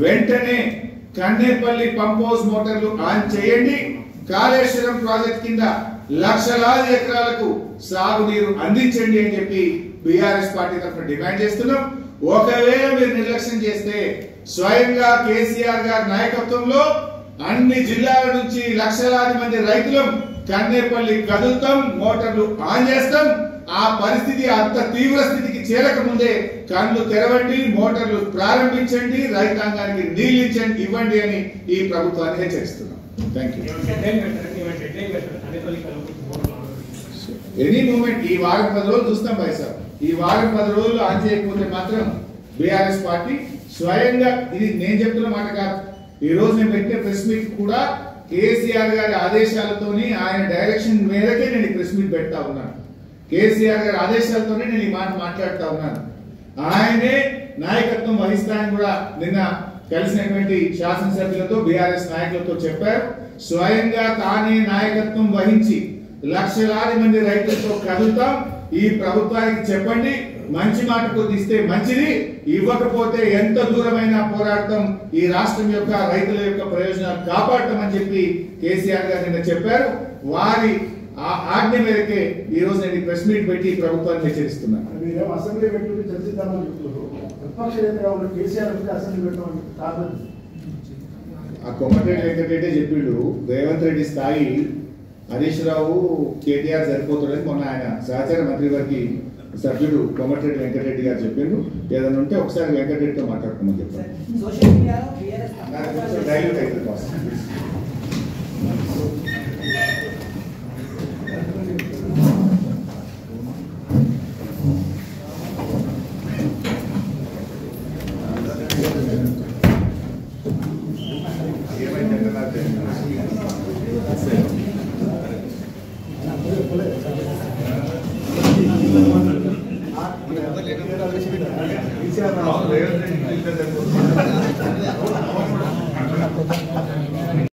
వెంటనే Kannepalli pump house మోటార్లు on చేయండి. కాళేశ్వరం ప్రాజెక్ట్ కింద లక్షలాది ఎకరాలకు సాగునీరు అందించండి అని చెప్పి బీఆర్ఎస్ పార్టీ తరఫున డిమాండ్ చేస్తున్నాం. ఒకవేళ మీరు నిర్లక్ష్యం చేస్తే స్వయంగా కేసీఆర్ గారి నాయకత్వంలో అన్ని జిల్లాల నుంచి లక్షలాది మంది రైతులు కన్నేపల్లి కదులుతాం, మోటార్లు ఆన్ చేస్తాం. ఆ పరిస్థితి అంత తీవ్ర స్థితికి చేరక ముందే కళ్ళు తెరవండి, మోటార్లు ప్రారంభించండి, రైతాంగానికి నీళ్లు ఇవ్వండి అని ఈ ప్రభుత్వాన్ని హెచ్చరిస్తున్నాం. ఎనీ మూమెంట్ ఈ వారం 10 రోజులు చూస్తాం భాయ్ సార్. ఈ వారం 10 రోజులు ఆన్ చేయకపోతే మాత్రం బీఆర్ఎస్ పార్టీ స్వయంగా, ఇది నేను చెప్తున్న మాట కాదు, ఈ రోజు నేను పెట్టే ప్రెస్ మీట్ కూడా కేసీఆర్ గారి ఆదేశాలతోని ఆయన డైరెక్షన్ మేరకే నేను ఈ ప్రెస్ మీట్ పెడతా ఉన్నాను. కేసీఆర్ గారి ఆదేశాలతోనే నేను ఈ మాట మాట్లాడుతా ఉన్నాను. ఆయనే నాయకత్వం వహిస్తానని కూడా నిన్న కలిసినటువంటి శాసనసభ్యులతో బీఆర్ఎస్ నాయకులతో చెప్పారు. స్వయంగా తానే నాయకత్వం వహించి లక్షలాది మంది రైతులతో కదులుతాం. ఈ ప్రభుత్వానికి చెప్పండి, మంచి మాట కొద్దిస్తే మంచిది, ఇవ్వకపోతే ఎంత దూరమైనా పోరాడతాం, ఈ రాష్ట్రం యొక్క రైతుల యొక్క ప్రయోజనాలు కాపాడతామని చెప్పి కేసీఆర్ గారు నిన్న చెప్పారు. వారి ఆజ్ఞ మేరకే ఈ రోజు నేను ప్రెస్ మీట్ పెట్టి ప్రభుత్వాన్ని హెచ్చరిస్తున్నాను. ఆ కోమటిరెడ్డి వెంకటరెడ్డి చెప్పిండు, రేవంత్ రెడ్డి స్థాయి హరీష్ రావు కేటీఆర్ సరిపోతుందని మొన్న ఆయన సహచార మంత్రివర్గ సభ్యుడు కోమటిరెడ్డి వెంకటరెడ్డి గారు చెప్పిండు. ఏదైనా ఉంటే ఒకసారి వెంకటరెడ్డితో మాట్లాడుకోమని చెప్పారు.